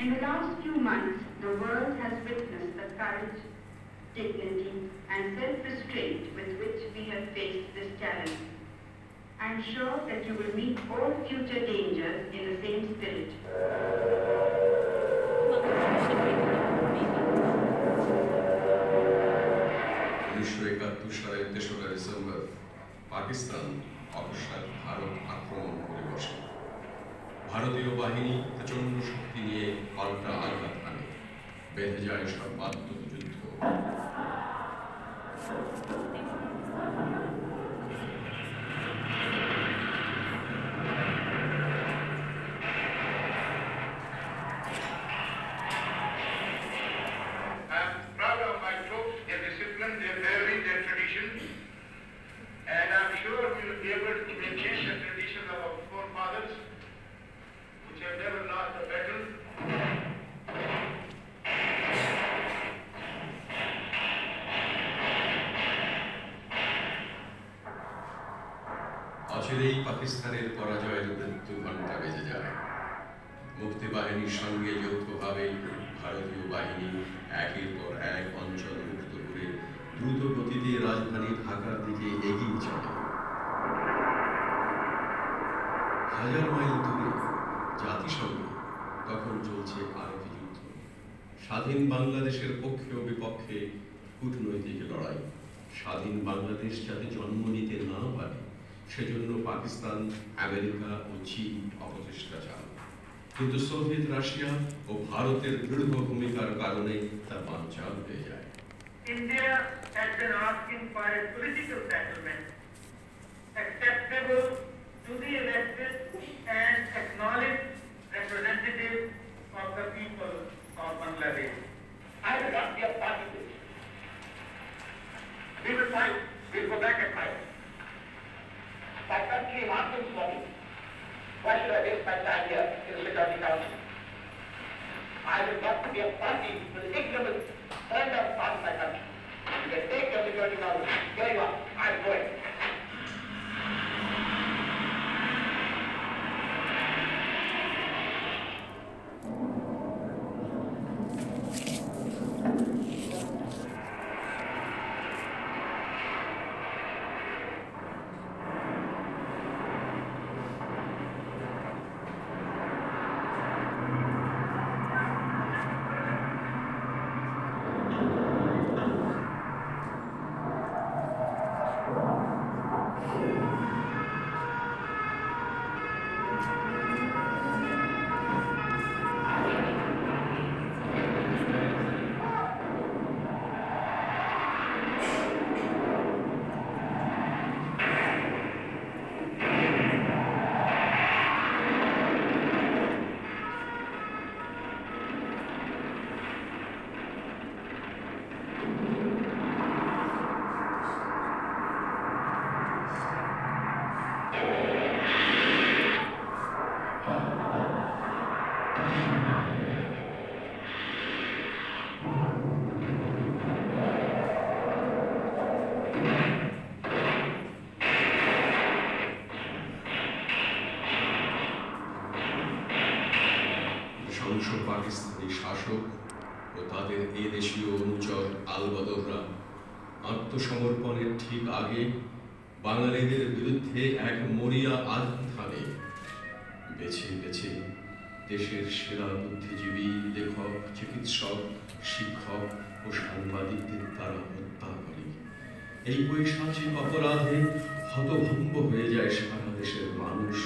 In the last few months, the world has witnessed the courage, dignity, and self-restraint with which we have faced this challenge. I am sure that you will meet all future dangers in the same spirit. 1971 সালের 3রা December Pakistan অকস্মাৎ ভারত আক্রমণ করে বসে। ভারতীয় বাহিনী প্রচণ্ড শক্তি নিয়ে পাল্টা আঘাত হানে, বেঁধে যায় সর্বাত্মক যুদ্ধ। And I'm sure we will be able to maintain the tradition of our forefathers, which have never lost a battle. অচিরেই পাকিস্তানের পরাজয়ের মৃত্যু ঘণ্টা বেজে যায়। মুক্তি বাহিনীর সঙ্গে যৌথভাবে ভারতীয় বাহিনী একের পর এক অঞ্চল মুক্ত করে দ্রুত গতিতে রাজধানী ঢাকার দিকে এগিয়ে চলে। হাজার মাইল দূরে জাতিসংঘে তখন চলছে আরবি যুদ্ধ। স্বাধীন বাংলাদেশের পক্ষে ও বিপক্ষে কূটনৈতিক লড়াই। স্বাধীন বাংলাদেশ যাতে জন্ম নিতে না পারে সেজন্য পাকিস্তান, আমেরিকা ও চীন অপচেষ্টা চালায়, কিন্তু সোভিয়েত রাশিয়া ও ভারতের দৃঢ় ভূমিকার কারণে তা বানচাল হয়ে যায়। India has been asking for a political settlement acceptable to the elected and acknowledged representatives of the people of Bangladesh. I will not be a party to this. We will fight. We will go back and fight. My country wants this money. Why should I waste my time here in the Security Council? I will not be a party to the ignorant and of part of my country. You can take your Security Council. Here you are. I'm going. Pakistani শাসক ও তাদের এদেশীয় অনুচর আলবদররা আত্মসমর্পণের ঠিক আগে বাঙালিদের বিরুদ্ধে এক মরিয়া আত্মহানে বেছে বেছে দেশের সেরা বুদ্ধিজীবী, লেখক, চিকিৎসক, শিক্ষক ও সাংবাদিকদের তারা হত্যা করে। এই বৈশ্বিক অপরাধে হতভম্ব হয়ে যায় সারা দেশের মানুষ।